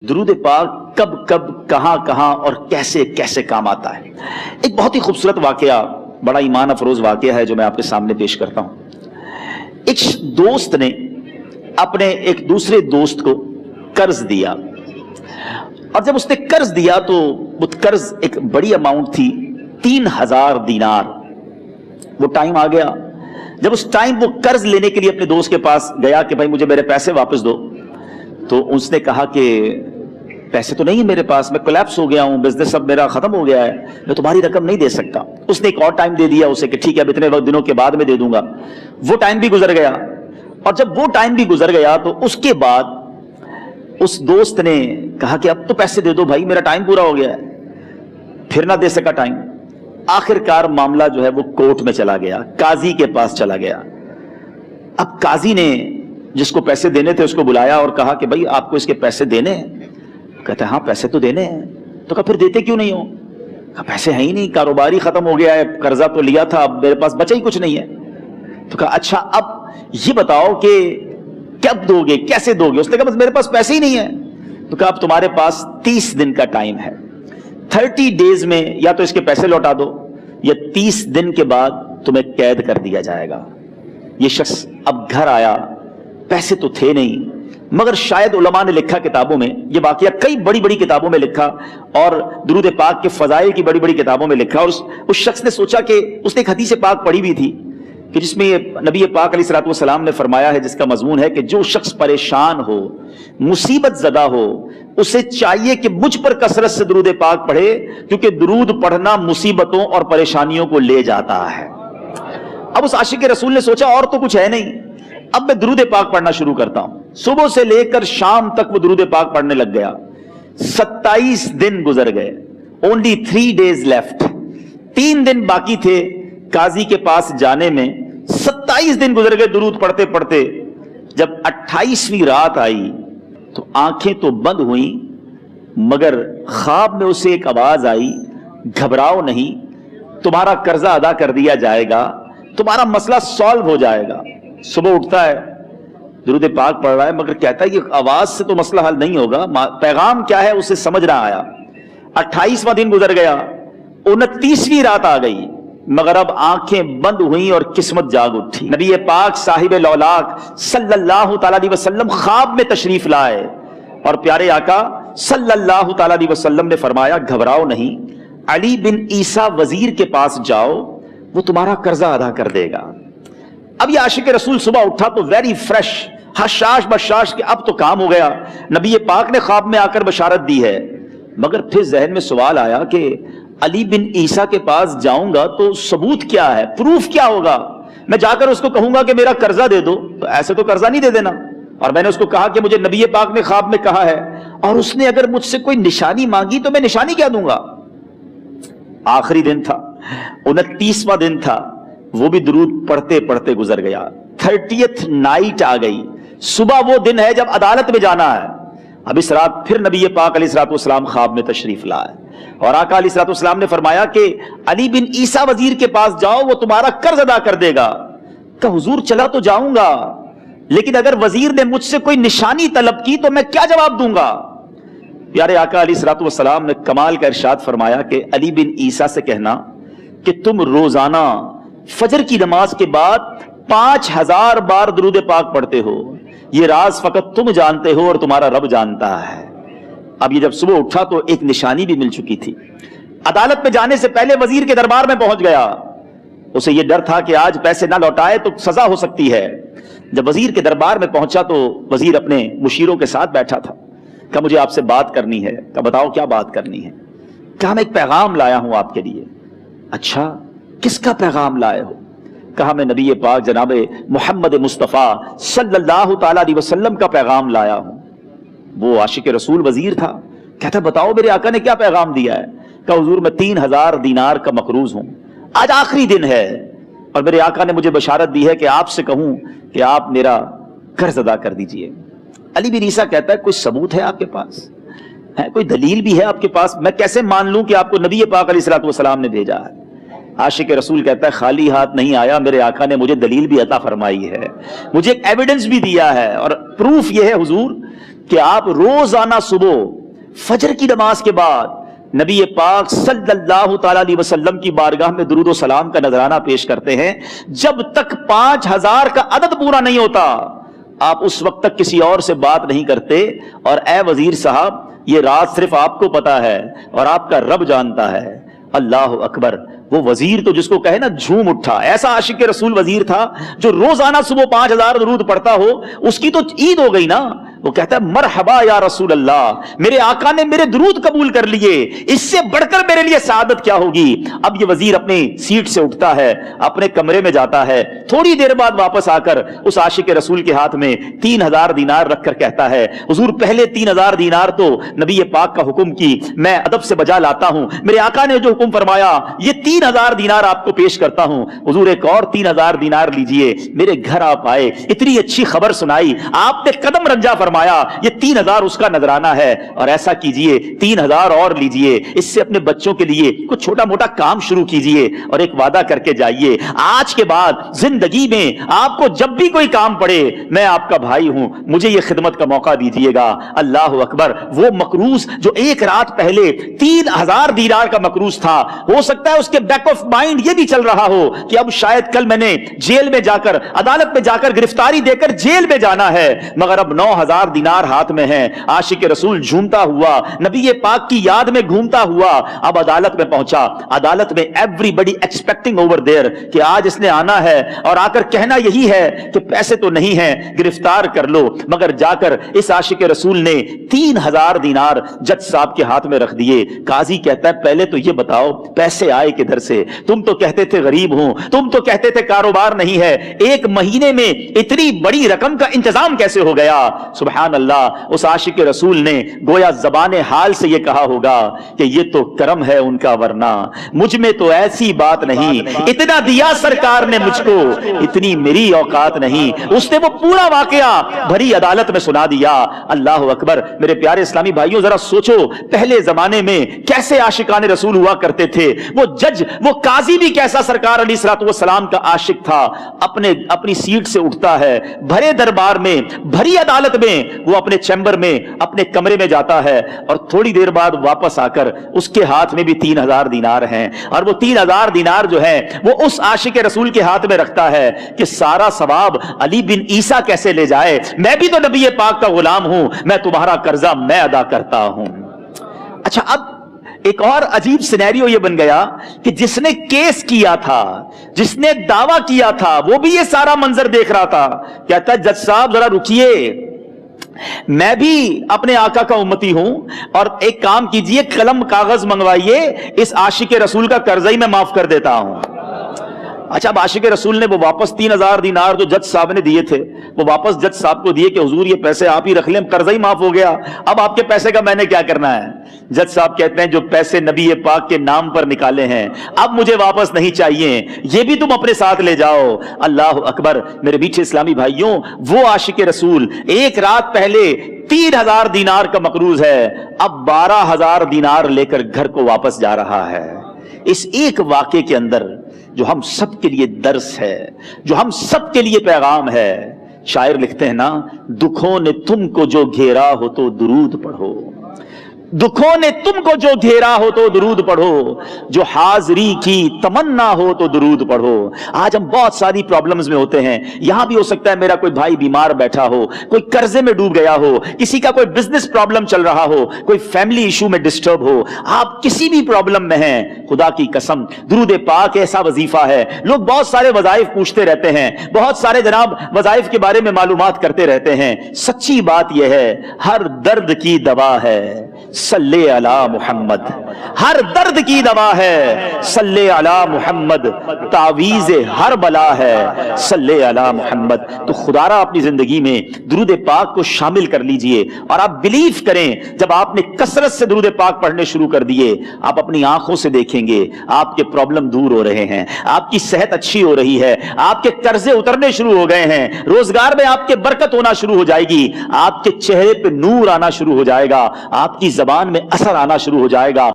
درود پاک کب کب کہاں کہاں اور کیسے کیسے کام آتا ہے۔ ایک بہت ہی خوبصورت واقعہ، بڑا ایمان افروز واقعہ ہے جو میں آپ کے سامنے پیش کرتا ہوں۔ ایک دوست نے اپنے ایک دوسرے دوست کو قرض دیا، اور جب اس نے قرض دیا تو وہ قرض ایک بڑی اماؤنٹ تھی، 3000 دینار۔ وہ ٹائم آ گیا جب اس ٹائم وہ قرض لینے کے لیے اپنے دوست کے پاس گیا کہ بھائی مجھے میرے پیسے واپس دو، تو اس نے کہا کہ پیسے تو نہیں میرے پاس، میں کولیپس ہو گیا ہوں، بزنس اب میرا ختم ہو گیا ہے، میں تمہاری رقم نہیں دے سکتا۔ اس نے ایک اور ٹائم دے دیا اسے کہ ٹھیک ہے اب اتنے دنوں کے بعد میں دے دوں گا۔ وہ ٹائم بھی گزر گیا، اور جب وہ ٹائم بھی گزر گیا تو اس کے بعد اس دوست نے کہا کہ اب تو پیسے دے دو بھائی، میرا ٹائم پورا ہو گیا ہے۔ پھر نہ دے سکا ٹائم۔ آخر کار معاملہ جو ہے وہ کورٹ میں چلا گیا، قاضی کے پاس چلا گیا۔ اب قاضی نے جس کو پیسے دینے تھے اس کو بلایا اور کہا کہ بھائی آپ کو اس کے پیسے دینے ہیں؟ کہتا ہے ہاں پیسے تو دینے ہیں۔ تو کہا پھر دیتے کیوں نہیں ہو؟ کہا پیسے ہیں ہی نہیں، کاروبار ہی ختم ہو گیا ہے، قرضہ تو لیا تھا، اب میرے پاس بچا ہی کچھ نہیں ہے۔ تو کہا اچھا اب یہ بتاؤ کہ کب دو گے، کیسے دو گے؟ اس نے کہا بس میرے پاس پیسے ہی نہیں ہے۔ تو کہا اب تمہارے پاس 30 دن کا ٹائم ہے، 30 ڈیز میں یا تو اس کے پیسے لوٹا دو یا 30 دن کے بعد تمہیں قید کر دیا جائے گا۔ یہ شخص اب گھر آیا، پیسے تو تھے نہیں، مگر شاید علماء نے لکھا کتابوں میں، یہ واقعہ کئی بڑی بڑی کتابوں میں لکھا اور درود پاک کے فضائل کی بڑی بڑی کتابوں میں لکھا، اور اس شخص نے سوچا کہ اس نے ایک حدیث پاک پڑھی بھی تھی کہ جس میں نبی پاک علیہ الصلوۃ والسلام نے فرمایا ہے، جس کا مضمون ہے کہ جو شخص پریشان ہو، مصیبت زدہ ہو، اسے چاہیے کہ مجھ پر کثرت سے درود پاک پڑھے، کیونکہ درود پڑھنا مصیبتوں اور پریشانیوں کو لے جاتا ہے۔ اب اس عاشق رسول نے سوچا اور تو کچھ ہے نہیں، اب میں درود پاک پڑھنا شروع کرتا ہوں۔ صبح سے لے کر شام تک وہ درود پاک پڑھنے لگ گیا۔ 27 دن گزر گئے، only 3 days left، 3 دن باقی تھے قاضی کے پاس جانے میں۔ 27 دن گزر گئے درود پڑھتے پڑھتے۔ جب 28ویں رات آئی تو آنکھیں تو بند ہوئیں، مگر خواب میں اسے ایک آواز آئی، گھبراؤ نہیں، تمہارا قرضہ ادا کر دیا جائے گا، تمہارا مسئلہ سالو ہو جائے گا۔ صبح اٹھتا ہے، درود پاک پڑھ رہا ہے، مگر کہتا ہے کہ آواز سے تو مسئلہ حل نہیں ہوگا، پیغام کیا ہے اسے سمجھ نہ آیا۔ 28واں دن گزر گیا، 29ویں رات آ گئی، مگر اب آنکھیں بند ہوئیں اور قسمت جاگ اٹھی۔ نبی پاک صاحب لولاک صلی اللہ تعالی علیہ وسلم خواب میں تشریف لائے، اور پیارے آقا صلی اللہ تعالی علیہ وسلم نے فرمایا گھبراؤ نہیں، علی بن عیسیٰ وزیر کے پاس جاؤ، وہ تمہارا قرضہ ادا کر دے گا۔ اب یہ عاشق رسول صبح اٹھا تو ویری فریش، حشاش بشاش کہ اب تو کام ہو گیا، نبی پاک نے خواب میں آ کر بشارت دی ہے۔ مگر پھر ذہن میں سوال آیا کہ علی بن عیسیٰ کے پاس جاؤں گا تو ثبوت کیا ہے، پروف کیا ہوگا؟ میں جا کر اس کو کہوں گا کہ میرا قرضہ دے دو، تو ایسے تو قرضہ نہیں دے دینا۔ اور میں نے اس کو کہا کہ مجھے نبی پاک نے خواب میں کہا ہے، اور اس نے اگر مجھ سے کوئی نشانی مانگی تو میں نشانی کیا دوں گا؟ آخری دن تھا، 29واں دن تھا، وہ بھی درود پڑھتے پڑھتے گزر گیا۔ 30th نائٹ آ گئی، صبح وہ دن ہے جب عدالت میں جانا ہے۔ اب اس رات پھر نبی پاک علیہ الصلوۃ والسلام خواب میں تشریف لائے، اور آقا علیہ الصلوۃ والسلام نے فرمایا کہ علی بن عیسیٰ وزیر کے پاس جاؤ، وہ تمہارا قرض ادا کر دے گا۔ کہ حضور چلا تو جاؤں گا، لیکن اگر وزیر نے مجھ سے کوئی نشانی طلب کی تو میں کیا جواب دوں گا؟ پیارے آقا علیہ الصلوۃ والسلام نے کمال کا ارشاد فرمایا کہ علی بن عیسیٰ سے کہنا کہ تم روزانہ فجر کی نماز کے بعد 5000 بار درود پاک پڑھتے ہو، یہ راز فقط تم جانتے ہو اور تمہارا رب جانتا ہے۔ اب یہ جب صبح اٹھا تو ایک نشانی بھی مل چکی تھی۔ عدالت میں جانے سے پہلے وزیر کے دربار میں پہنچ گیا، اسے یہ ڈر تھا کہ آج پیسے نہ لوٹائے تو سزا ہو سکتی ہے۔ جب وزیر کے دربار میں پہنچا تو وزیر اپنے مشیروں کے ساتھ بیٹھا تھا۔ کہا مجھے آپ سے بات کرنی ہے۔ کہا بتاؤ کیا بات کرنی ہے؟ کہا میں ایک پیغام لایا ہوں آپ کے لیے۔ اچھا کس کا پیغام لائے ہو؟ کہا میں نبی پاک جناب محمد مصطفیٰ صلی اللہ تعالی علیہ وسلم کا پیغام لایا ہوں۔ وہ عاشق رسول وزیر تھا، کہتا بتاؤ میرے آقا نے کیا پیغام دیا ہے؟ کہا حضور میں 3000 دینار کا مقروض ہوں، آج آخری دن ہے، اور میرے آقا نے مجھے بشارت دی ہے کہ آپ سے کہوں کہ آپ میرا قرض ادا کر دیجئے۔ علی بن عیسیٰ کہتا ہے کوئی ثبوت ہے آپ کے پاس؟ ہے کوئی دلیل بھی ہے آپ کے پاس؟ میں کیسے مان لوں کہ آپ کو نبی پاک علیہ الصلوۃ والسلام نے بھیجا ہے؟ عاشق رسول کہتا ہے خالی ہاتھ نہیں آیا، میرے آقا نے مجھے دلیل بھی عطا فرمائی ہے، مجھے ایک ایویڈنس بھی دیا ہے، اور پروف یہ ہے حضور کہ آپ روزانہ صبح فجر کی نماز کے بعد نبی پاک صلی اللہ تعالی علیہ وسلم کی بارگاہ میں درود و سلام کا نذرانہ پیش کرتے ہیں. جب تک 5000 کا عدد پورا نہیں ہوتا آپ اس وقت تک کسی اور سے بات نہیں کرتے. اور اے وزیر صاحب یہ راز صرف آپ کو پتا ہے اور آپ کا رب جانتا ہے. اللہ اکبر. وہ وزیر تو جس کو کہے نا جھوم اٹھا، ایسا عاشق رسول وزیر تھا جو روزانہ صبح 5000 درود پڑھتا ہو. اس کی تو عید ہو گئی نا. وہ کہتا ہے مرحبا یا رسول اللہ، میرے آقا نے میرے درود قبول کر لیے، اس سے بڑھ کر میرے لیے سعادت کیا ہوگی. اب یہ وزیر اپنی سیٹ سے اٹھتا ہے، اپنے کمرے میں جاتا ہے. تھوڑی دیر بعد واپس آ کر اس عاشق رسول کے ہاتھ میں 3000 دینار رکھ کر کہتا ہے حضور پہلے 3000 دینار تو نبی پاک کا حکم کی میں ادب سے بجا لاتا ہوں، میرے آقا نے جو حکم فرمایا یہ 3000 دینار آپ کو پیش کرتا ہوں. حضور ایک اور 3000 دینار لیجئے. میرے گھر آپ آئے، اتنی اچھی خبر سنائی، آپ نے قدم رنجا فرمایا یہ 3000 اس کا نذرانہ ہے. اور ایسا کیجئے 3000 اور لیجئے، اس سے اپنے بچوں کے لیے کچھ چھوٹا موٹا کام شروع کیجئے اور ایک وعدہ کر کے جائیے آج کے بعد زندگی میں آپ کو جب بھی کوئی کام پڑے میں آپ کا بھائی ہوں، مجھے یہ خدمت کا موقع دیجئے گا. اللہ اکبر. وہ مقروض جو ایک رات پہلے 3000 دینار کا مقروض تھا، ہو سکتا ہے اس کے بیک آف مائنڈ یہ بھی چل رہا ہو کہ اب شاید کل میں نے جیل میں جا کر عدالت میں جا کر گرفتاری دے کر جیل میں جانا ہے، مگر اب 9000 دینار ہاتھ میں ہیں. عاشق رسول جھومتا ہوا نبی پاک کی یاد میں گھومتا ہوا اب عدالت میں پہنچا. عدالت میں everybody expecting over there کہ آج اس نے آنا ہے اور آ کر کہنا یہی ہے کہ پیسے تو نہیں ہیں گرفتار کر لو. مگر جا کر اس عاشق رسول نے 3000 دینار جج صاحب کے ہاتھ میں رکھ دیے. قاضی کہتا ہے پہلے تو یہ بتاؤ پیسے آئے کدھر سے؟ تم تو کہتے تھے غریب ہوں، تم تو کہتے تھے کاروبار نہیں ہے، ایک مہینے میں اتنی بڑی رقم کا انتظام کیسے ہو گیا؟ سبحان اللہ. اس عاشق رسول نے گویا زبان حال سے یہ کہا ہوگا کہ یہ تو کرم ہے ان کا، ورنہ مجھ میں تو ایسی بات نہیں، اتنا دیا سرکار نے مجھ کو، اتنی میری اوقات نہیں. اس نے وہ پورا واقعہ بھری عدالت میں سنا دیا. اللہ اکبر. میرے پیارے اسلامی بھائیوں ذرا سوچو پہلے زمانے میں کیسے عاشقان رسول ہوا کرتے تھے. وہ جج، وہ قاضی بھی کیسا سرکار علیہ الصلوۃ والسلام کا عاشق تھا. اپنی سیٹ سے اٹھتا ہے، بھرے دربار میں بھری عدالت میں وہ اپنے چیمبر میں اپنے کمرے میں جاتا ہے اور تھوڑی دیر بعد واپس آ کر اس کے ہاتھ میں بھی 3000 دینار ہیں. اور وہ 3000 دینار جو ہے وہ اس عاشق رسول کے ہاتھ میں رکھتا ہے کہ سارا ثواب علی بن عیسیٰ کیسے لے جائے، میں بھی تو نبی پاک کا غلام ہوں، میں تمہارا قرضہ میں ادا کرتا ہوں. اچھا اب ایک اور عجیب سینیریو یہ بن گیا کہ جس نے کیس کیا تھا، جس نے دعویٰ کیا تھا، وہ بھی یہ سارا منظر دیکھ رہا تھا. کہتا ہے جج صاحب ذرا رکیے، میں بھی اپنے آقا کا امتی ہوں اور ایک کام کیجئے قلم کاغذ منگوائیے، اس عاشق رسول کا قرضہ ہی میں معاف کر دیتا ہوں. اچھا اب عاشق رسول نے وہ واپس 3000 دینار جو جج صاحب نے دیے تھے وہ واپس جج صاحب کو دیے کہ حضور یہ پیسے آپ ہی رکھ لیں، قرضہ ہی معاف ہو گیا، اب آپ کے پیسے کا میں نے کیا کرنا ہے؟ جج صاحب کہتے ہیں جو پیسے نبی پاک کے نام پر نکالے ہیں اب مجھے واپس نہیں چاہیے، یہ بھی تم اپنے ساتھ لے جاؤ. اللہ اکبر. میرے میٹھے اسلامی بھائیوں وہ عاشق رسول ایک رات پہلے 3000 دینار کا مقروض ہے، اب 12000 دینار لے کر گھر کو واپس جا رہا ہے. اس ایک واقعے کے اندر جو ہم سب کے لیے درس ہے، جو ہم سب کے لیے پیغام ہے. شاعر لکھتے ہیں نا، دکھوں نے تم کو جو گھیرا ہو تو درود پڑھو، دکھوں نے تم کو جو گھیرا ہو تو درود پڑھو، جو حاضری کی تمنا ہو تو درود پڑھو. آج ہم بہت ساری پرابلمز میں ہوتے ہیں. یہاں بھی ہو سکتا ہے میرا کوئی بھائی بیمار بیٹھا ہو، کوئی قرضے میں ڈوب گیا ہو، کسی کا کوئی بزنس پرابلم چل رہا ہو، کوئی فیملی ایشو میں ڈسٹرب ہو، آپ کسی بھی پرابلم میں ہیں، خدا کی قسم درود پاک ایسا وظیفہ ہے. لوگ بہت سارے وظائف پوچھتے رہتے ہیں، بہت سارے جناب وظائف کے بارے میں معلومات کرتے رہتے ہیں. سچی بات یہ ہے ہر درد کی دوا ہے صلی علی محمد، ہر درد کی دوا ہے صلی علی محمد، تعویذ ہر بلا ہے صلی علی محمد. تو خدا را اپنی زندگی میں درود پاک کو شامل کر لیجئے اور آپ بلیف کریں جب آپ نے کثرت سے درود پاک پڑھنے شروع کر دیے آپ اپنی آنکھوں سے دیکھیں گے آپ کے پرابلم دور ہو رہے ہیں، آپ کی صحت اچھی ہو رہی ہے، آپ کے قرضے اترنے شروع ہو گئے ہیں، روزگار میں آپ کے برکت ہونا شروع ہو جائے گی، آپ کے چہرے پہ نور آنا شروع ہو جائے گا، آپ کی زبان میں اثر آنا شروع ہو جائے گا.